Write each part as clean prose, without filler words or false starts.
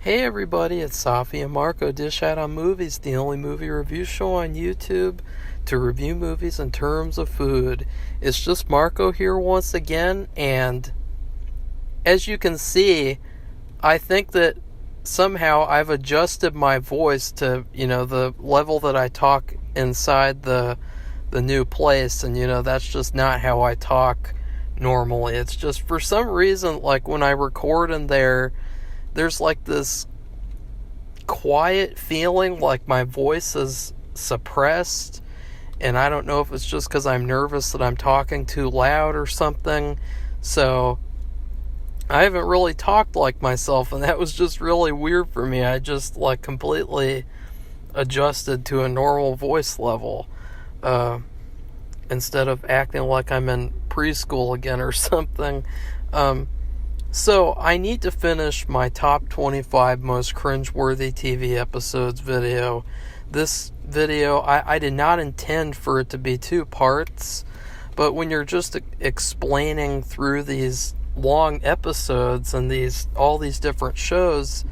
Hey everybody, it's Safi and Marco Dish Out on Movies, the only movie review show on YouTube to review movies in terms of food. It's just Marco here once again, and as you can see, I think that somehow I've adjusted my voice to, the level that I talk inside the new place, and that's just not how I talk normally. It's just for some reason, like when I record in there's like this quiet feeling like my voice is suppressed, and I don't know if it's just because I'm nervous that I'm talking too loud or something. So I haven't really talked like myself, and that was just really weird for me. I just completely adjusted to a normal voice level instead of acting like I'm in preschool again or something. So, I need to finish my top 25 most cringeworthy TV episodes video. This video, I did not intend for it to be two parts, but when you're just explaining through these long episodes and all these different shows,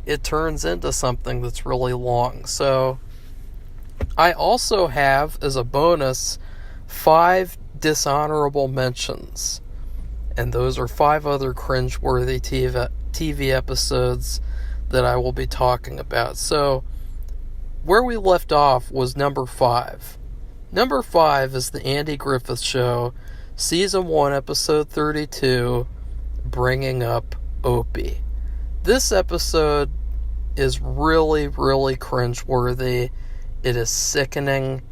it turns into something that's really long. So, I also have, as a bonus, 5 dishonorable mentions. And those are 5 other cringeworthy TV episodes that I will be talking about. So, where we left off was number 5. Number 5 is the Andy Griffith Show, Season 1, Episode 32, Bringing Up Opie. This episode is really, really cringeworthy. It is sickening.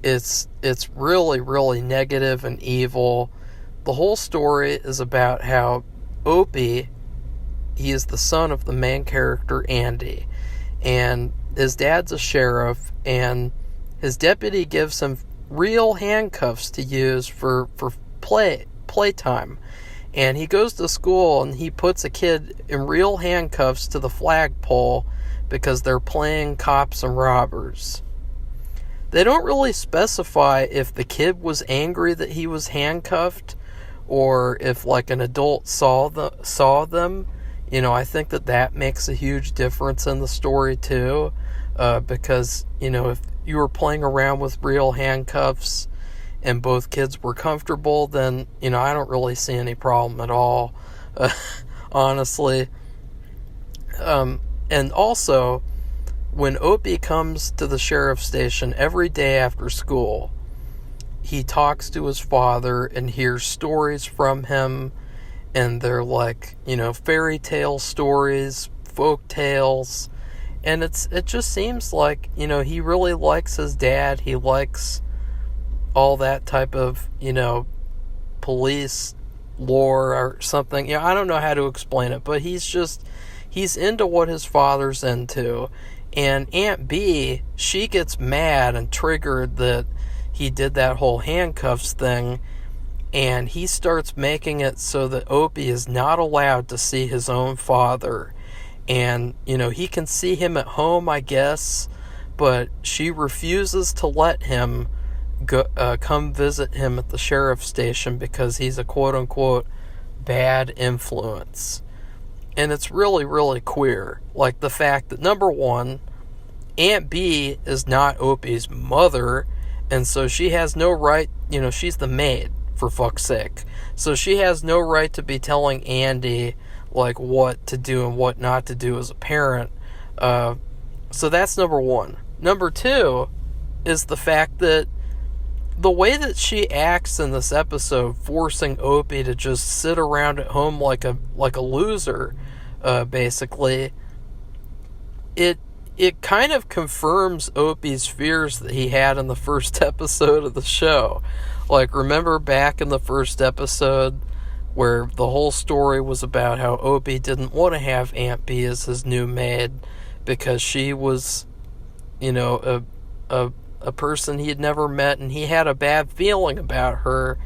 It's really, really negative and evil. The whole story is about how Opie, he is the son of the main character, Andy, and his dad's a sheriff, and his deputy gives him real handcuffs to use for playtime. And he goes to school, and he puts a kid in real handcuffs to the flagpole because they're playing cops and robbers. They don't really specify if the kid was angry that he was handcuffed, or if an adult saw them. I think that makes a huge difference in the story too, because if you were playing around with real handcuffs and both kids were comfortable, then I don't really see any problem at all, honestly. And also, when Opie comes to the sheriff's station every day after school, he talks to his father and hears stories from him, and they're fairy tale stories, folk tales, and it just seems like, he really likes his dad. He likes all that type of, police lore or something. I don't know how to explain it, but he's into what his father's into. And Aunt B, she gets mad and triggered that he did that whole handcuffs thing, and he starts making it so that Opie is not allowed to see his own father. And, he can see him at home, I guess, but she refuses to let him come visit him at the sheriff's station because he's a quote-unquote bad influence. And it's really, really queer. Like the fact that, number one, Aunt B is not Opie's mother, and so she has no right, she's the maid, for fuck's sake. So she has no right to be telling Andy, what to do and what not to do as a parent. So that's number one. Number 2 is the fact that the way that she acts in this episode, forcing Opie to just sit around at home like a loser, basically, it kind of confirms Opie's fears that he had in the first episode of the show. Remember back in the first episode where the whole story was about how Opie didn't want to have Aunt B as his new maid because she was, a person he had never met, and he had a bad feeling about her.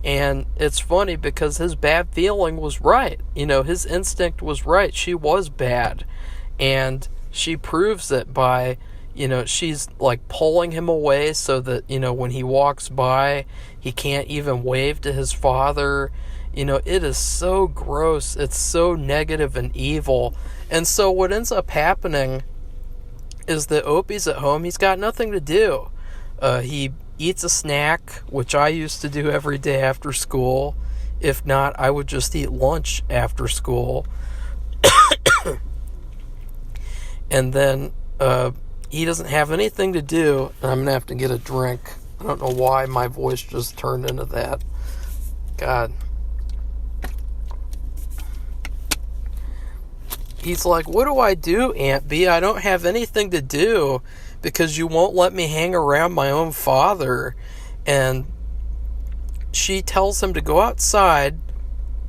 And it's funny because his bad feeling was right. His instinct was right. She was bad. And she proves it by, she's pulling him away so that, when he walks by, he can't even wave to his father. It is so gross. It's so negative and evil. And so what ends up happening is that Opie's at home. He's got nothing to do. He eats a snack, which I used to do every day after school. If not, I would just eat lunch after school. And then he doesn't have anything to do. I'm going to have to get a drink. I don't know why my voice just turned into that. God. He's like, what do I do, Aunt B? I don't have anything to do because you won't let me hang around my own father. And she tells him to go outside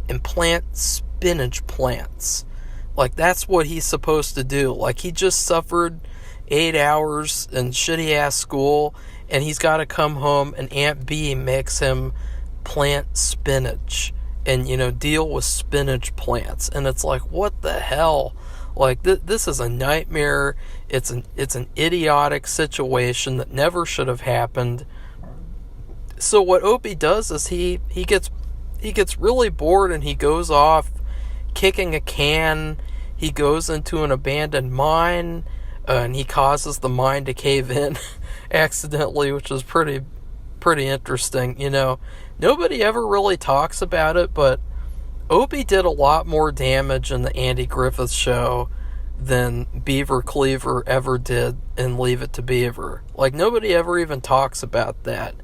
and plant spinach plants. Like, that's what he's supposed to do. Like, he just suffered 8 hours in shitty-ass school, and he's got to come home, and Aunt B makes him plant spinach and, deal with spinach plants. And it's like, what the hell? Like, this is a nightmare. It's an idiotic situation that never should have happened. So what Opie does is he gets really bored, and he goes off kicking a can. He goes into an abandoned mine, and he causes the mine to cave in accidentally, which is pretty interesting. Nobody ever really talks about it, but Opie did a lot more damage in the Andy Griffith Show than Beaver Cleaver ever did in Leave It to Beaver. Like, nobody ever even talks about that,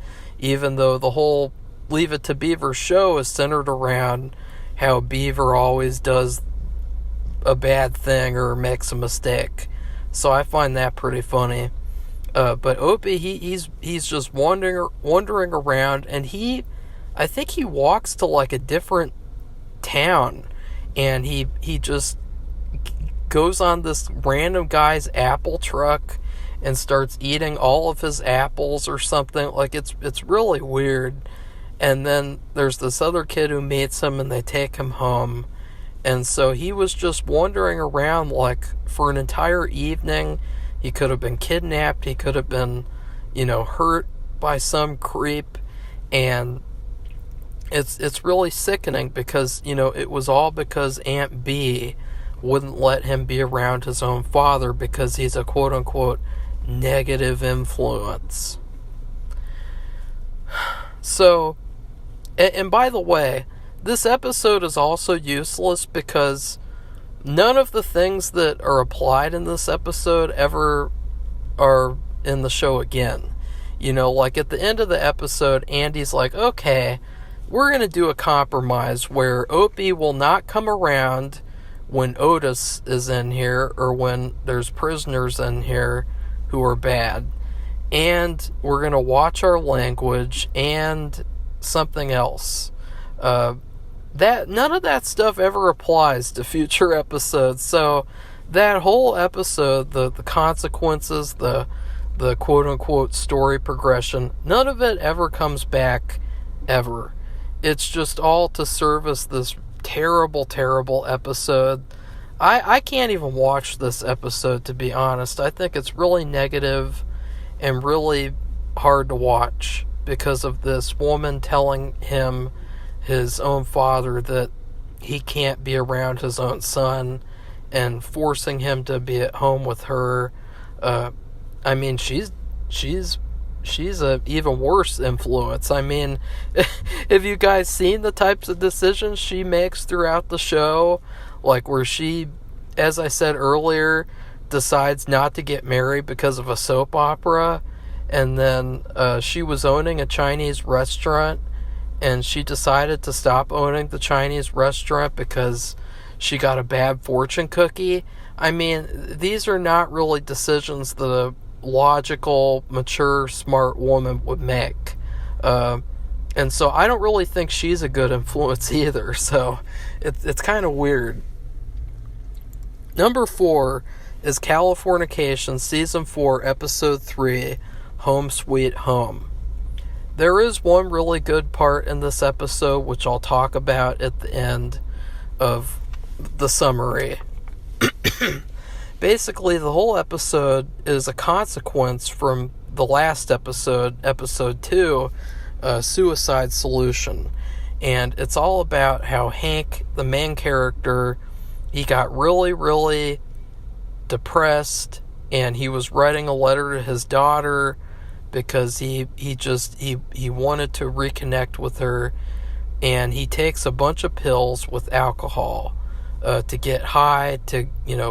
even though the whole Leave It to Beaver show is centered around how Beaver always does a bad thing or makes a mistake. So I find that pretty funny. But Opie, he's just wandering around, and I think he walks to like a different town, and he just goes on this random guy's apple truck and starts eating all of his apples or something. Like, it's really weird. And then there's this other kid who meets him, and they take him home. And so he was just wandering around like for an entire evening. He could have been kidnapped. He could have been, hurt by some creep. And it's really sickening because, it was all because Aunt B wouldn't let him be around his own father because he's a quote-unquote negative influence. So, and by the way, this episode is also useless because none of the things that are applied in this episode ever are in the show again. Like at the end of the episode, Andy's like, okay, we're going to do a compromise where Opie will not come around when Otis is in here or when there's prisoners in here who are bad. And we're going to watch our language and something else. That none of that stuff ever applies to future episodes. So that whole episode, the consequences, the quote-unquote story progression, none of it ever comes back ever. It's just all to service this terrible, terrible episode. I can't even watch this episode, to be honest. I think it's really negative and really hard to watch because of this woman telling him, his own father, that he can't be around his own son and forcing him to be at home with her. I mean, she's a even worse influence. I mean, have you guys seen the types of decisions she makes throughout the show? Like where she, as I said earlier, decides not to get married because of a soap opera. And then she was owning a Chinese restaurant, and she decided to stop owning the Chinese restaurant because she got a bad fortune cookie. I mean, these are not really decisions that a logical, mature, smart woman would make. And so I don't really think she's a good influence either. So it's kind of weird. Number 4 is Californication, Season 4, Episode 3, Home Sweet Home. There is one really good part in this episode, which I'll talk about at the end of the summary. Basically, the whole episode is a consequence from the last episode, Episode 2, Suicide Solution. And it's all about how Hank, the main character, he got really, really depressed, and he was writing a letter to his daughter because he wanted to reconnect with her, and he takes a bunch of pills with alcohol to get high, to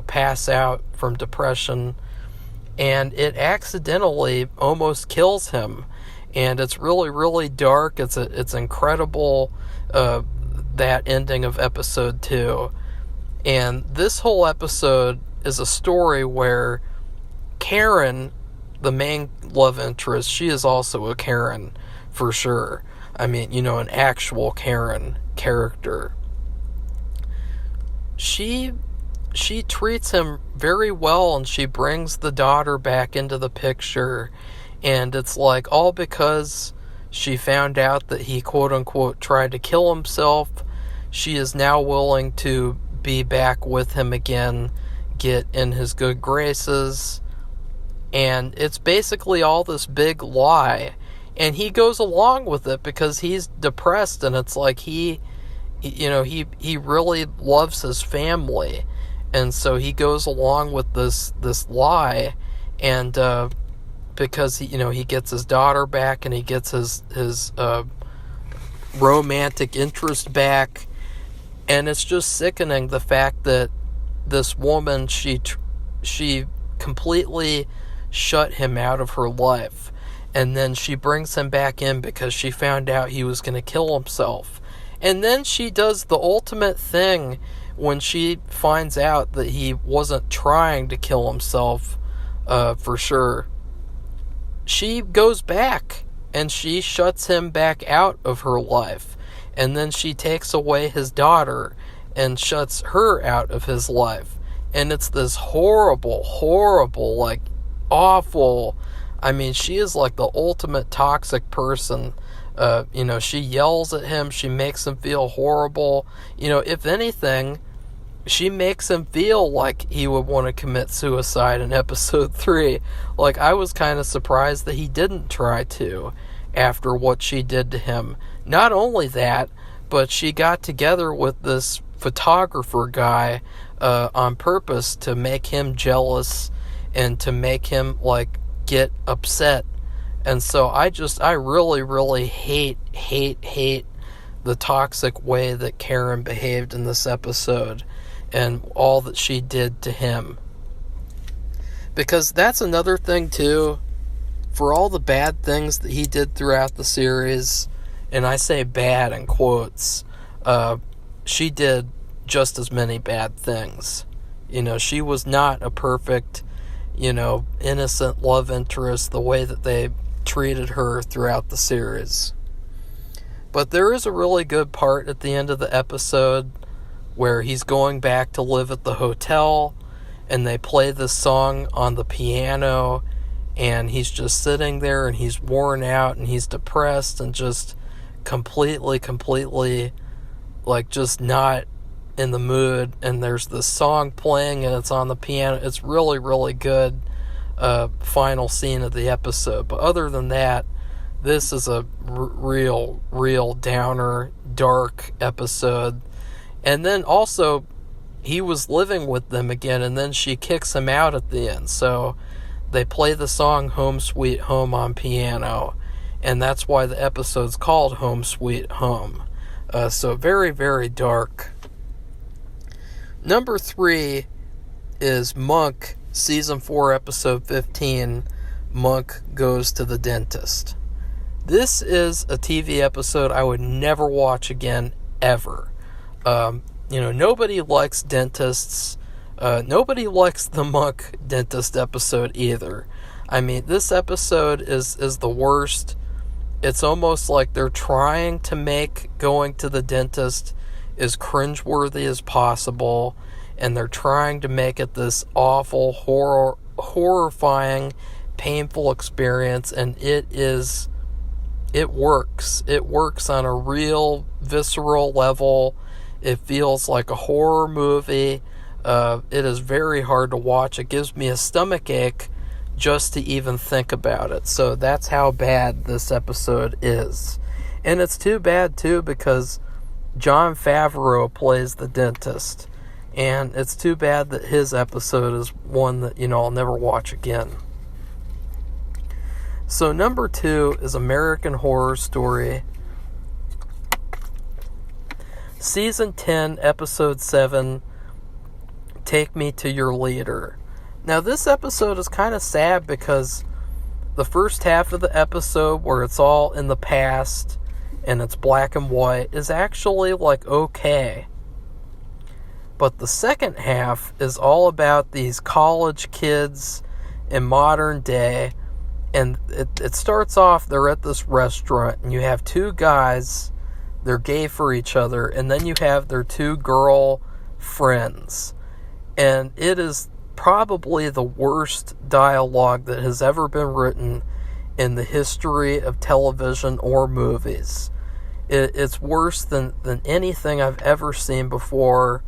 pass out from depression, and it accidentally almost kills him. And it's really, really dark. It's incredible, that ending of episode 2. And this whole episode is a story where Karen, the main love interest, she is also a Karen for sure. I mean, an actual Karen character. She treats him very well, and she brings the daughter back into the picture. And it's like all because she found out that he quote-unquote tried to kill himself, she is now willing to be back with him again, get in his good graces. And it's basically all this big lie. And he goes along with it because he's depressed, and it's like he really loves his family. And so he goes along with this lie, and because he gets his daughter back, and he gets his romantic interest back. And it's just sickening, the fact that this woman, she completely shut him out of her life, and then she brings him back in because she found out he was going to kill himself. And then she does the ultimate thing when she finds out that he wasn't trying to kill himself for sure. She goes back and she shuts him back out of her life. And then she takes away his daughter and shuts her out of his life. And it's this horrible, like awful. I mean, she is like the ultimate toxic person. She yells at him. She makes him feel horrible. If anything, she makes him feel like he would want to commit suicide in episode 3. Like, I was kind of surprised that he didn't try to after what she did to him. Not only that, but she got together with this photographer guy on purpose to make him jealous and to make him, like, get upset. And so I really, really hate the toxic way that Karen behaved in this episode, and all that she did to him. Because that's another thing too, for all the bad things that he did throughout the series, and I say bad in quotes, she did just as many bad things. She was not a perfect, innocent love interest the way that they treated her throughout the series. But there is a really good part at the end of the episode where he's going back to live at the hotel, and they play this song on the piano, and he's just sitting there, and he's worn out, and he's depressed, and just completely, like, just not in the mood. And there's this song playing, and it's on the piano. It's really, really good final scene of the episode. But other than that, this is a real downer, dark episode. And then also, he was living with them again, and then she kicks him out at the end. So they play the song Home Sweet Home on piano, and that's why the episode's called Home Sweet Home. So very, very dark. Number 3 is Monk, Season 4, Episode 15, Monk Goes to the Dentist. This is a TV episode I would never watch again, ever. Nobody likes dentists. Nobody likes the Monk dentist episode either. I mean, this episode is the worst. It's almost like they're trying to make going to the dentist as cringeworthy as possible, and they're trying to make it this awful, horrifying, painful experience, and it works. It works on a real visceral level. It feels like a horror movie. It is very hard to watch. It gives me a stomach ache just to even think about it. So that's how bad this episode is. And it's too bad, too, because Jon Favreau plays the dentist. And it's too bad that his episode is one that, I'll never watch again. So number 2 is American Horror Story. Season 10, Episode 7, Take Me to Your Leader. Now this episode is kind of sad because the first half of the episode, where it's all in the past and it's black and white, is actually okay. But the second half is all about these college kids in modern day, and it starts off, they're at this restaurant, and you have 2 guys, they're gay for each other, and then you have their 2 girl friends. And it is probably the worst dialogue that has ever been written in the history of television or movies. It's worse than anything I've ever seen before.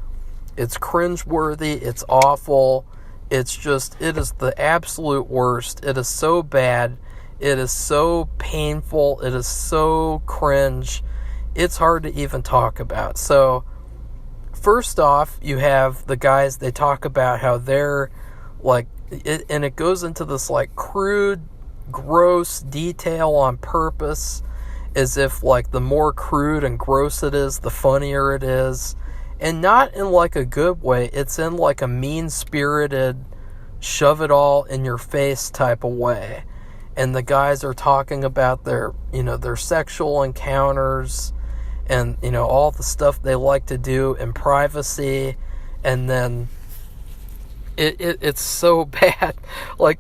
It's cringeworthy. It's awful. It is the absolute worst. It is so bad. It is so painful. It is so cringe. It's hard to even talk about. So, first off, you have the guys, they talk about how they're and it goes into this crude, gross detail on purpose, as if the more crude and gross it is, the funnier it is. And not in a good way. It's in a mean-spirited, shove it all in your face type of way. And the guys are talking about their sexual encounters and, all the stuff they like to do in privacy. And then it's so bad.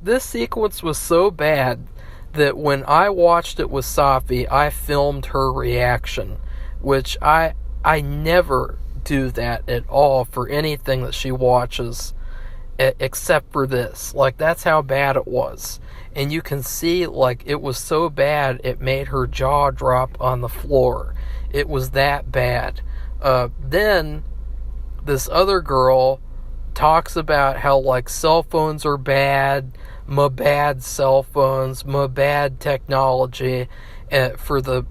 This sequence was so bad that when I watched it with Safi, I filmed her reaction, which I never do that at all for anything that she watches, except for this. That's how bad it was. And you can see, it was so bad, it made her jaw drop on the floor. It was that bad. Then, this other girl talks about how, cell phones are bad, my bad cell phones, my bad technology, for the,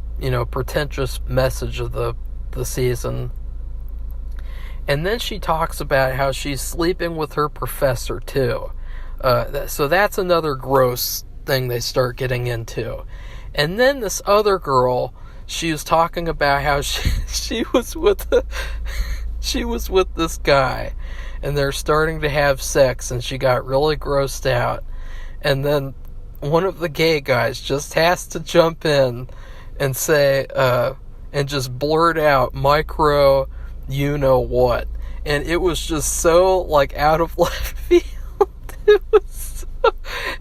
pretentious message of the season. And then she talks about how she's sleeping with her professor, too. So that's another gross thing they start getting into. And then this other girl, she was talking about how she was with this guy, and they're starting to have sex, and she got really grossed out. And then one of the gay guys just has to jump in and say, and just blurt out, micro, you know what. And it was just so, out of left field.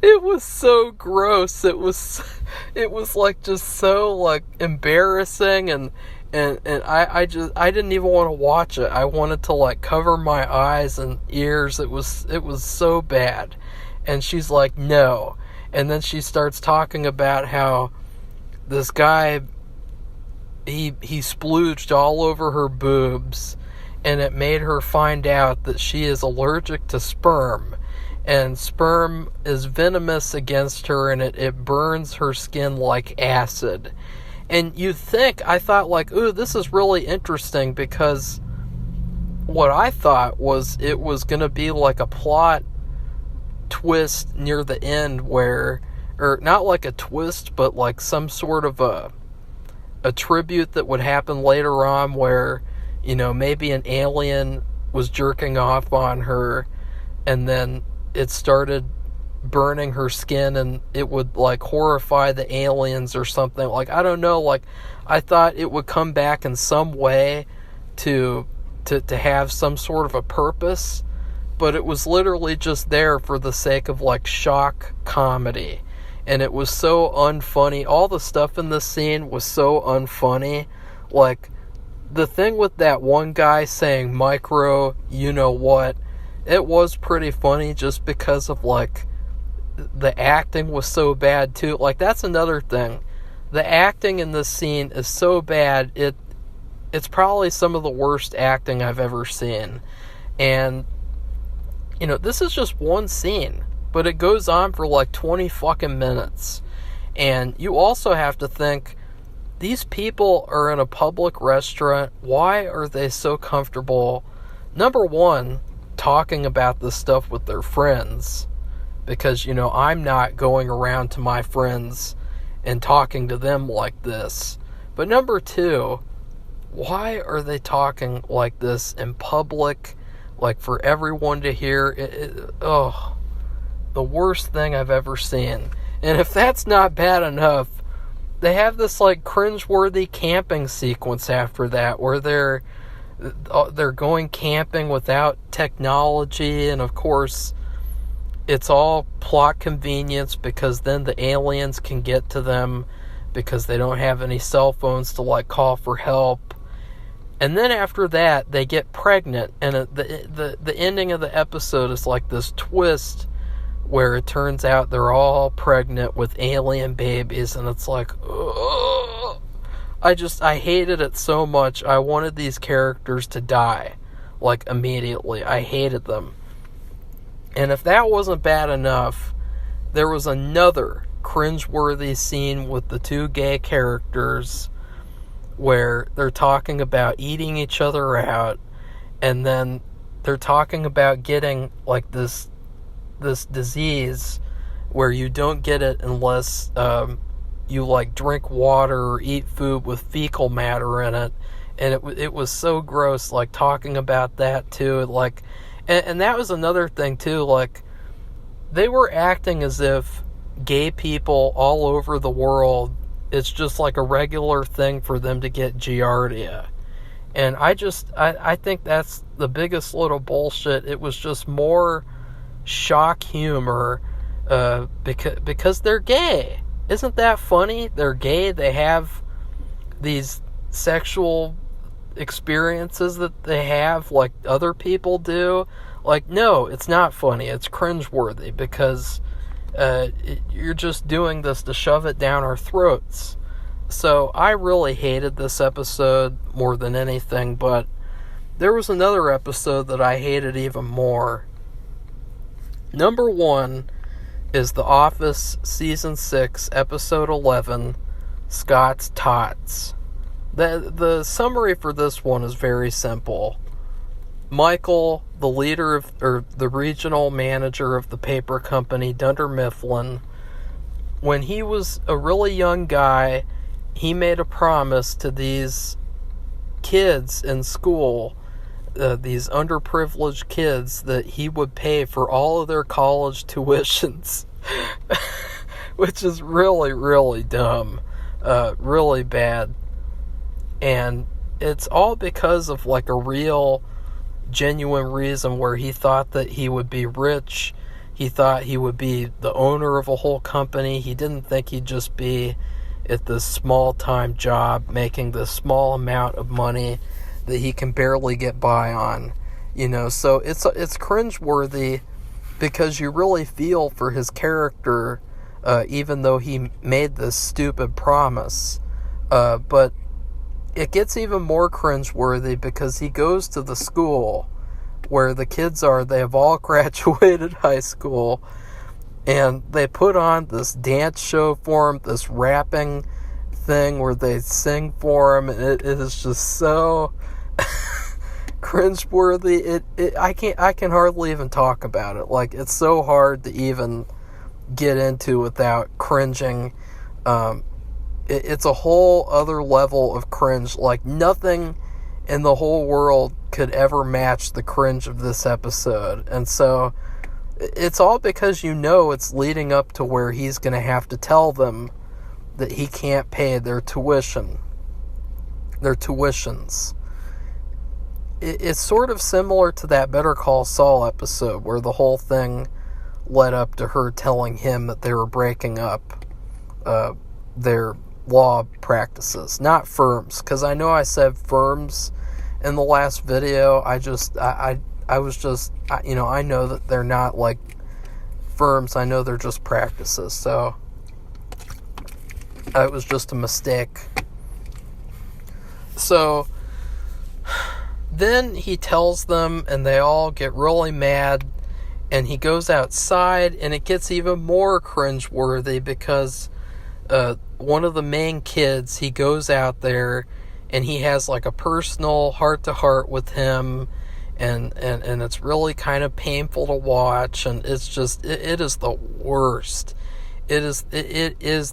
It was so gross. It was just so, embarrassing, and I didn't even want to watch it. I wanted to, cover my eyes and ears. It was so bad. And she's like, no. And then she starts talking about how this guy, he splooged all over her boobs, and it made her find out that she is allergic to sperm, and sperm is venomous against her, and it burns her skin like acid. And I thought ooh, this is really interesting, because what I thought was it was going to be a plot twist near the end where, or not a twist, but some sort of a tribute that would happen later on where, maybe an alien was jerking off on her, and then it started burning her skin, and it would horrify the aliens or something. I don't know, I thought it would come back in some way to have some sort of a purpose, but it was literally just there for the sake of shock comedy. And it was so unfunny. All the stuff in this scene was so unfunny. The thing with that one guy saying micro, you know what, it was pretty funny just because of the acting was so bad too. That's another thing. The acting in this scene is so bad, it's probably some of the worst acting I've ever seen. And this is just one scene, but it goes on for 20 fucking minutes. And you also have to think, these people are in a public restaurant. Why are they so comfortable, number one, talking about this stuff with their friends? Because, I'm not going around to my friends and talking to them like this. But number two, why are they talking like this in public, like for everyone to hear? The worst thing I've ever seen. And if that's not bad enough, they have this like cringeworthy camping sequence after that where they're going camping without technology, and of course it's all plot convenience because then the aliens can get to them because they don't have any cell phones to like call for help. And then after that they get pregnant, and the ending of the episode is like this twist where it turns out they're all pregnant with alien babies, and it's like, ugh. I hated it so much. I wanted these characters to die, like, immediately. I hated them. And if that wasn't bad enough, there was another cringeworthy scene with the two gay characters where they're talking about eating each other out, and then they're talking about getting, like, this disease where you don't get it unless you like drink water or eat food with fecal matter in it, and it was so gross, like talking about that too, like, and that was another thing too, like they were acting as if gay people all over the world, it's just like a regular thing for them to get giardia. And I think that's the biggest little bullshit. It was just more shock humor because they're gay. Isn't that funny? They're gay. They have these sexual experiences that they have like other people do. Like, no, it's not funny. It's cringeworthy because you're just doing this to shove it down our throats. So I really hated this episode more than anything, but there was another episode that I hated even more. Number one is The Office Season 6, Episode 11, Scott's Tots. The summary for this one is very simple. Michael, the leader or the regional manager of the paper company, Dunder Mifflin, when he was a really young guy, he made a promise to these kids in school, these underprivileged kids, that he would pay for all of their college tuitions, which is really, really dumb, really bad. And it's all because of like a real, genuine reason where he thought that he would be rich. He thought he would be the owner of a whole company. He didn't think he'd just be at this small-time job making this small amount of money that he can barely get by on, so it's cringeworthy because you really feel for his character, even though he made this stupid promise, but it gets even more cringeworthy because he goes to the school where the kids are. They have all graduated high school, and they put on this dance show for him, this rapping thing where they sing for him, and it is just so cringeworthy. I can hardly even talk about it. Like, it's so hard to even get into without cringing. It's a whole other level of cringe. Like, nothing in the whole world could ever match the cringe of this episode. And so it's all because it's leading up to where he's going to have to tell them that he can't pay their tuitions. It's sort of similar to that Better Call Saul episode where the whole thing led up to her telling him that they were breaking up their law practices, not firms, because I know I said firms in the last video. I know that they're not like firms. I know they're just practices, so it was just a mistake. So then he tells them, and they all get really mad, and he goes outside, and it gets even more cringeworthy because one of the main kids, he goes out there and he has like a personal heart-to-heart with him, and it's really kind of painful to watch, and it's just, it is the worst. It is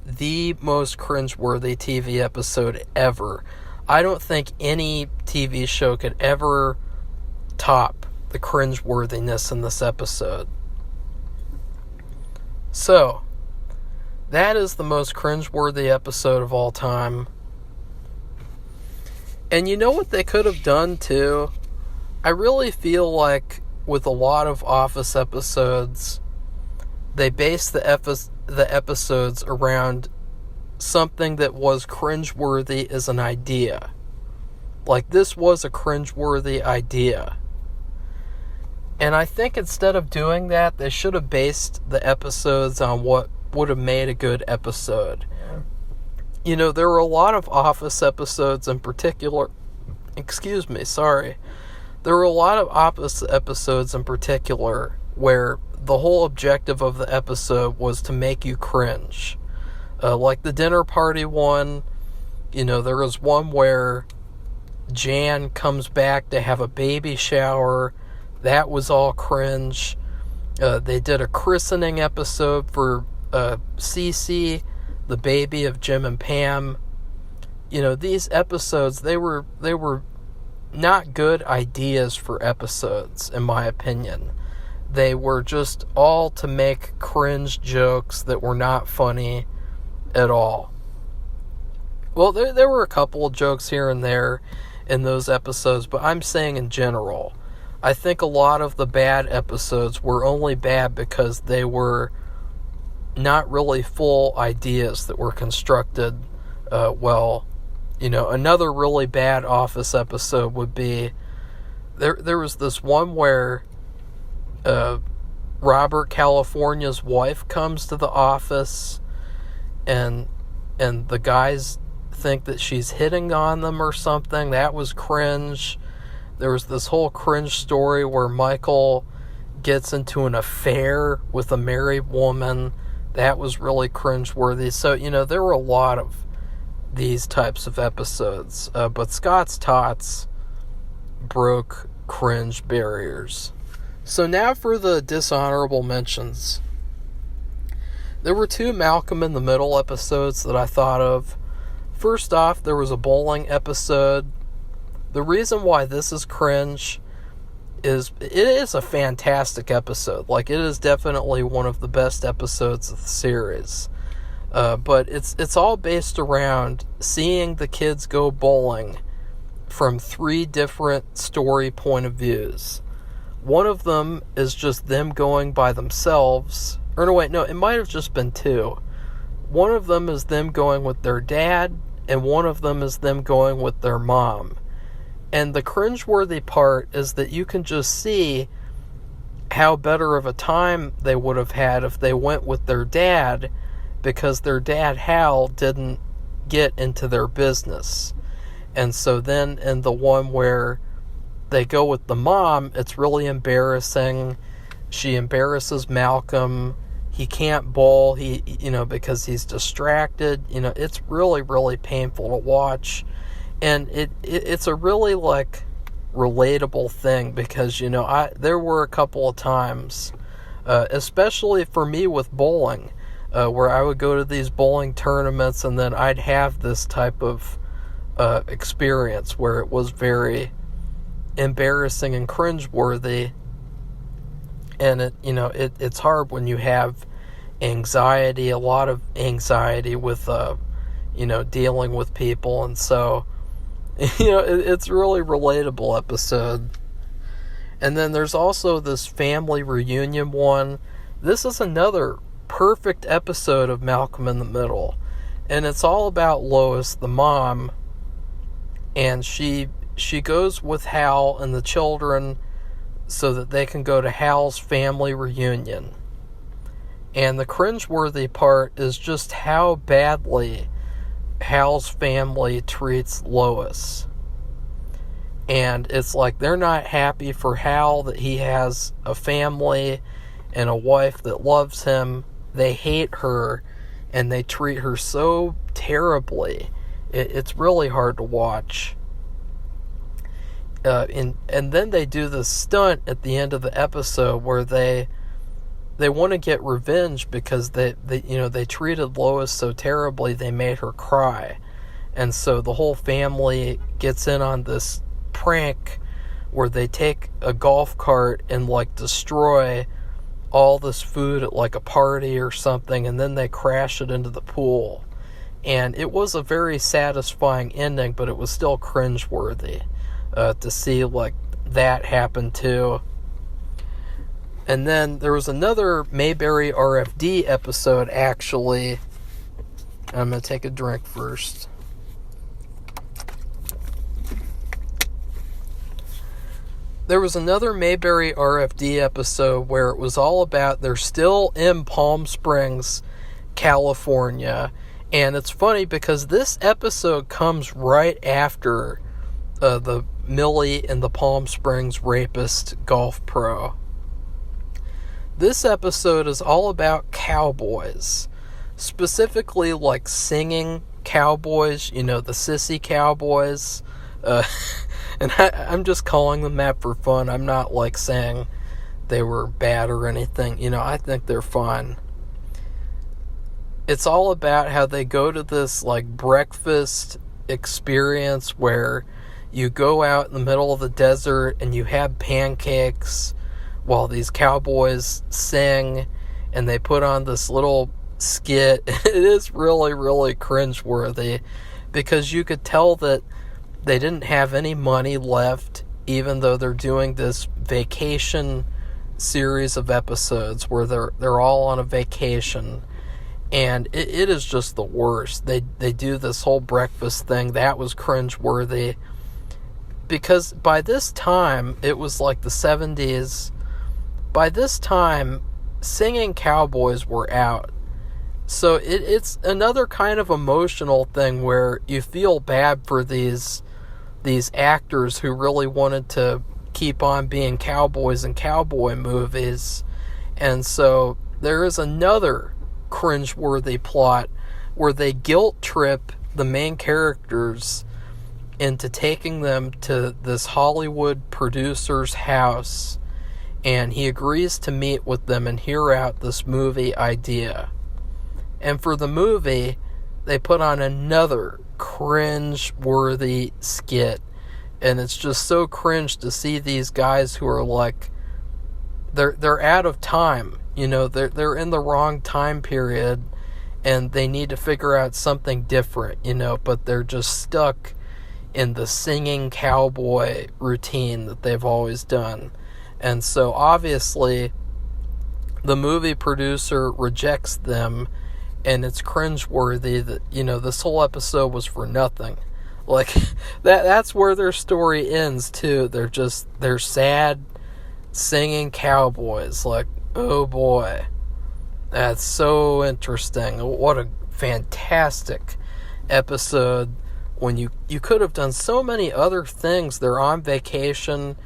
the most cringeworthy TV episode ever. I don't think any TV show could ever top the cringeworthiness in this episode. So, that is the most cringeworthy episode of all time. And you know what they could have done too? I really feel like with a lot of Office episodes, they base the episodes around something that was cringeworthy as an idea. Like, this was a cringeworthy idea. And I think instead of doing that, they should have based the episodes on what would have made a good episode. You know, there were a lot of Office episodes in particular. There were a lot of Office episodes in particular where the whole objective of the episode was to make you cringe. Like the dinner party one, you know, there was one where Jan comes back to have a baby shower. That was all cringe. They did a christening episode for Cece, the baby of Jim and Pam. You know, these episodes, they were not good ideas for episodes, in my opinion. They were just all to make cringe jokes that were not funny at all. Well, there were a couple of jokes here and there in those episodes, but I'm saying in general, I think a lot of the bad episodes were only bad because they were not really full ideas that were constructed well. You know, another really bad Office episode would be, there was this one where Robert California's wife comes to the office, and the guys think that she's hitting on them or something. That was cringe. There was this whole cringe story where Michael gets into an affair with a married woman. That was really cringeworthy. So, you know, there were a lot of these types of episodes. But Scott's Tots broke cringe barriers. So now for the dishonorable mentions. There were 2 Malcolm in the Middle episodes that I thought of. First off, there was a bowling episode. The reason why this is cringe is it is a fantastic episode. Like, it is definitely one of the best episodes of the series. But it's all based around seeing the kids go bowling from 3 different story point of views. One of them is just them going by themselves. Or no, it might have just been 2. One of them is them going with their dad, and one of them is them going with their mom. And the cringeworthy part is that you can just see how better of a time they would have had if they went with their dad, because their dad, Hal, didn't get into their business. And so then in the one where they go with the mom, it's really embarrassing. She embarrasses Malcolm. He can't bowl, because he's distracted. You know, it's really, really painful to watch. And it's a really, relatable thing because, there were a couple of times, especially for me with bowling, where I would go to these bowling tournaments and then I'd have this type of experience where it was very embarrassing and cringeworthy. And it's hard when you have anxiety, a lot of anxiety with, dealing with people. And so, it's a really relatable episode. And then there's also this family reunion one. This is another perfect episode of Malcolm in the Middle. And it's all about Lois, the mom. And she goes with Hal and the children so that they can go to Hal's family reunion. And the cringeworthy part is just how badly Hal's family treats Lois. And it's like they're not happy for Hal that he has a family and a wife that loves him. They hate her. and they treat her so terribly. It's really hard to watch. And then they do this stunt at the end of the episode where they want to get revenge because they treated Lois so terribly they made her cry. And so the whole family gets in on this prank where they take a golf cart and like destroy all this food at like a party or something, and then they crash it into the pool. And it was a very satisfying ending, but it was still cringeworthy to see like that happen too. And then there was another Mayberry RFD episode, actually. I'm going to take a drink first. There was another Mayberry RFD episode where it was all about, they're still in Palm Springs, California. And it's funny because this episode comes right after the Millie and the Palm Springs rapist golf pro. This episode is all about cowboys. Specifically, like singing cowboys, the sissy cowboys. And I'm just calling them that for fun. I'm not like saying they were bad or anything. I think they're fun. It's all about how they go to this like breakfast experience where you go out in the middle of the desert and you have pancakes while these cowboys sing, and they put on this little skit. It is really, really cringeworthy because you could tell that they didn't have any money left, even though they're doing this vacation series of episodes where they're all on a vacation. And it is just the worst. They do this whole breakfast thing. That was cringeworthy. Because by this time, it was like the 70s. By this time, singing cowboys were out. So it's another kind of emotional thing where you feel bad for these actors who really wanted to keep on being cowboys in cowboy movies. And so there is another cringeworthy plot where they guilt trip the main characters into taking them to this Hollywood producer's house, and he agrees to meet with them and hear out this movie idea. And for the movie, they put on another cringe-worthy skit, and it's just so cringe to see these guys who are like, they're out of time. They're in the wrong time period, and they need to figure out something different, but they're just stuck in the singing cowboy routine that they've always done. And so obviously the movie producer rejects them, and it's cringeworthy that, this whole episode was for nothing. Like, that's where their story ends too. They're sad singing cowboys. Like, oh boy, that's so interesting. What a fantastic episode when you could have done so many other things. They're on vacation,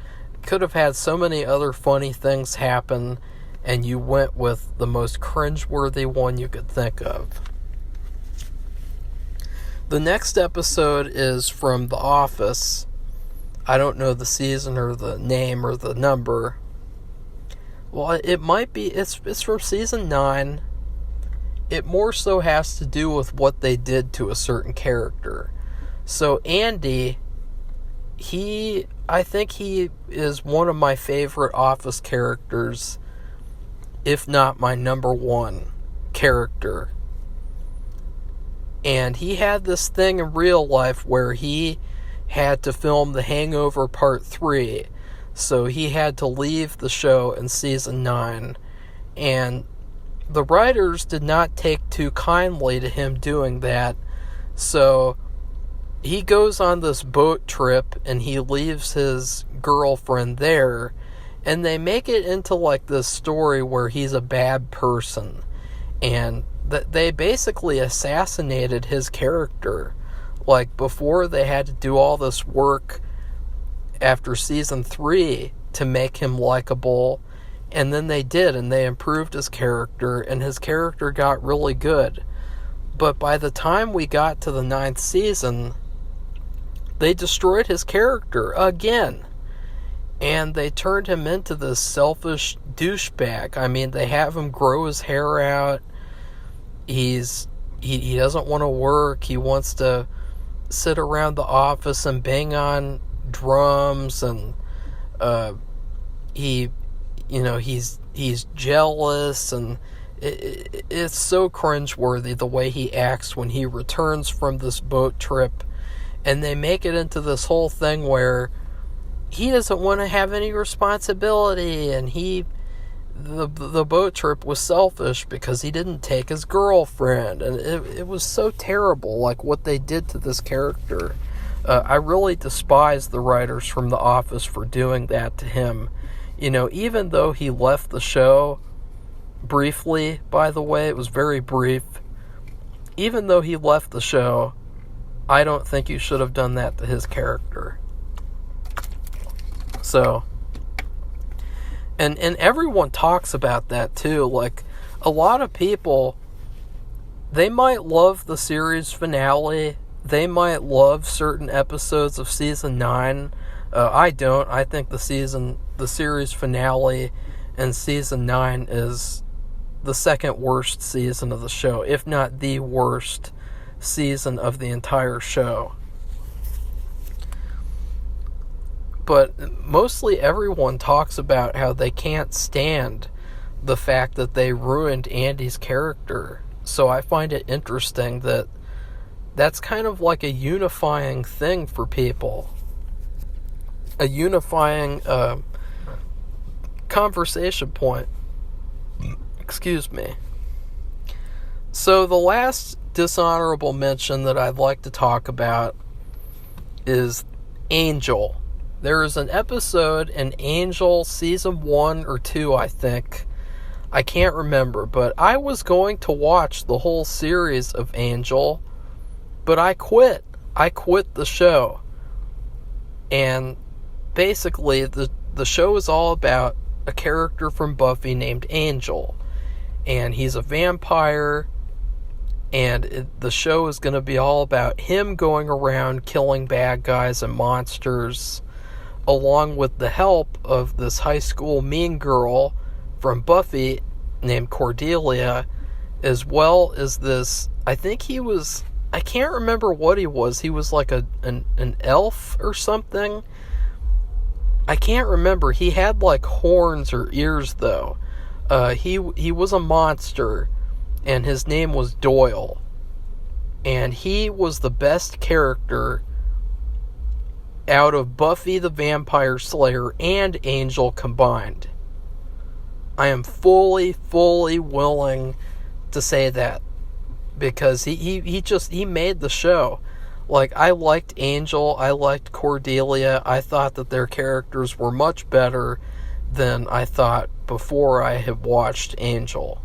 could have had so many other funny things happen, and you went with the most cringeworthy one you could think of. The next episode is from The Office. I don't know the season or the name or the number. Well, it might be, it's from season 9. It more so has to do with what they did to a certain character. So Andy, I think he is one of my favorite Office characters, if not my number one character. And he had this thing in real life where he had to film The Hangover Part 3. So he had to leave the show in season 9. And the writers did not take too kindly to him doing that. So he goes on this boat trip and he leaves his girlfriend there. And they make it into like this story where he's a bad person. And they basically assassinated his character. Like, before they had to do all this work after season 3 to make him likable, and then they did, and they improved his character, and his character got really good. But by the time we got to the 9th season, they destroyed his character again. And they turned him into this selfish douchebag. I mean, they have him grow his hair out. He doesn't want to work. He wants to sit around the office and bang on drums, and he's jealous, and it's so cringeworthy the way he acts when he returns from this boat trip, and they make it into this whole thing where he doesn't want to have any responsibility, and the boat trip was selfish because he didn't take his girlfriend, and it was so terrible, like what they did to this character. I really despise the writers from The Office for doing that to him. Even though he left the show briefly, by the way, it was very brief. Even though he left the show, I don't think you should have done that to his character. So, and everyone talks about that too. Like, a lot of people, they might love the series finale. They might love certain episodes of season 9. I don't. I think the series finale and season 9 is the second worst season of the show, if not the worst season of the entire show. But mostly everyone talks about how they can't stand the fact that they ruined Andy's character. So I find it interesting that that's kind of like a unifying thing for people. A unifying conversation point. Excuse me. So the last dishonorable mention that I'd like to talk about is Angel. There is an episode in Angel season 1 or 2, I think. I can't remember, but I was going to watch the whole series of Angel, but I quit. I quit the show. And basically, the show is all about a character from Buffy named Angel. And he's a vampire, and the show is going to be all about him going around killing bad guys and monsters, along with the help of this high school mean girl from Buffy named Cordelia, as well as this, I think he was, I can't remember what he was. He was like an elf or something. I can't remember. He had like horns or ears though. He was a monster, and his name was Doyle. And he was the best character out of Buffy the Vampire Slayer and Angel combined. I am fully willing to say that, because he made the show. Like, I liked Angel, I liked Cordelia. I thought that their characters were much better than I thought before I had watched Angel.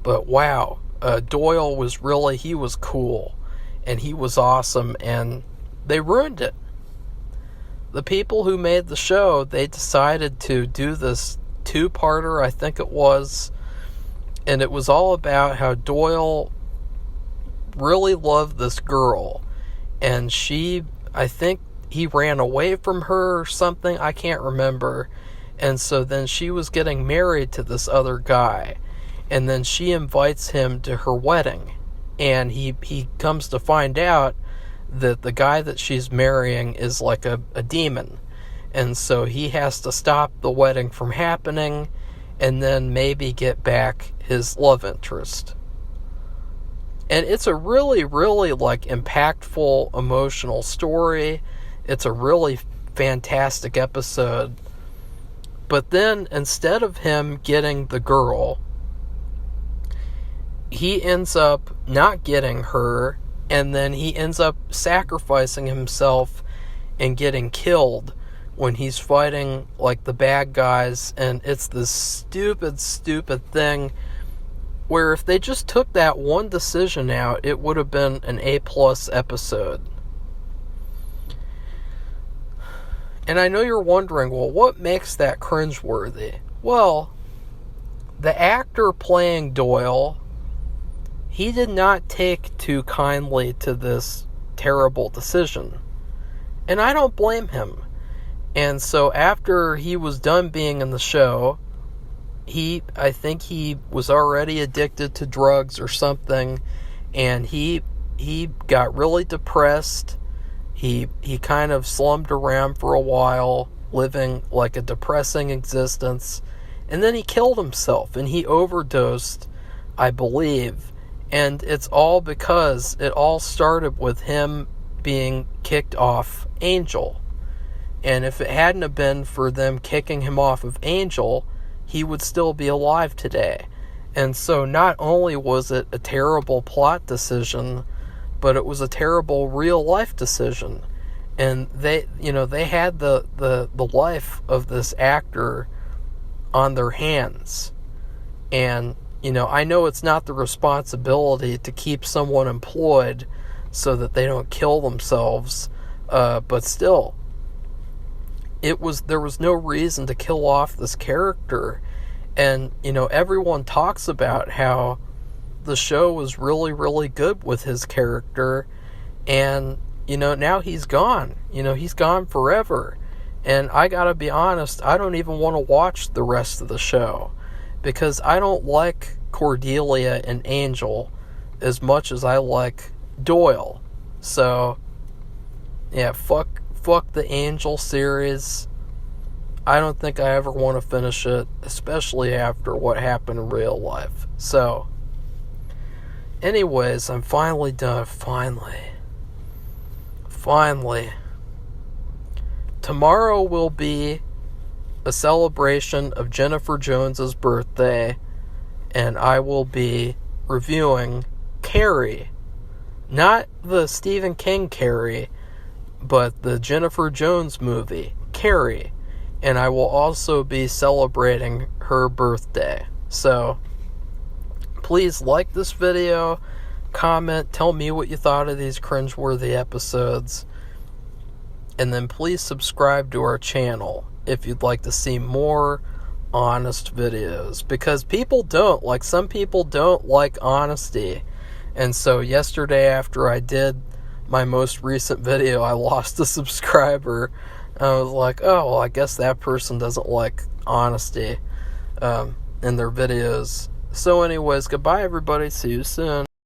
But wow, Doyle was really, he was cool, and he was awesome, and they ruined it. The people who made the show, they decided to do this 2-parter, I think it was, and it was all about how Doyle really loved this girl, and I think he ran away from her or something, I can't remember, and so then she was getting married to this other guy, and then she invites him to her wedding, and he comes to find out that the guy that she's marrying is like a demon, and so he has to stop the wedding from happening, and then maybe get back his love interest. And it's a really like impactful, emotional story. It's a really fantastic episode. But then, instead of him getting the girl, he ends up not getting her, and then he ends up sacrificing himself and getting killed when he's fighting like the bad guys. And it's this stupid thing where if they just took that one decision out, it would have been an A+ episode. And I know you're wondering, well, what makes that cringeworthy? Well, the actor playing Doyle he did not take too kindly to this terrible decision. And I don't blame him. And so after he was done being in the show, I think he was already addicted to drugs or something, and he got really depressed. He kind of slummed around for a while, living like a depressing existence, and then he killed himself, and he overdosed, I believe. And it's all because it all started with him being kicked off Angel. And if it hadn't have been for them kicking him off of Angel, he would still be alive today. And so not only was it a terrible plot decision, but it was a terrible real life decision. And they had the life of this actor on their hands. And, I know it's not the responsibility to keep someone employed so that they don't kill themselves, but still, there was no reason to kill off this character. And, everyone talks about how the show was really, really good with his character. And, now he's gone. He's gone forever. And I gotta be honest, I don't even want to watch the rest of the show, because I don't like Cordelia and Angel as much as I like Doyle. So, yeah, fuck the Angel series. I don't think I ever want to finish it, especially after what happened in real life. So, anyways, I'm finally done. Finally. Tomorrow will be a celebration of Jennifer Jones's birthday, and I will be reviewing Carrie. Not the Stephen King Carrie, but the Jennifer Jones movie, Carrie. And I will also be celebrating her birthday. So, please like this video, comment, tell me what you thought of these cringeworthy episodes, and then please subscribe to our channel if you'd like to see more honest videos. Because some people don't like honesty. And so yesterday, after I did my most recent video, I lost a subscriber. I was like, oh, well, I guess that person doesn't like honesty in their videos. So anyways, goodbye everybody, see you soon.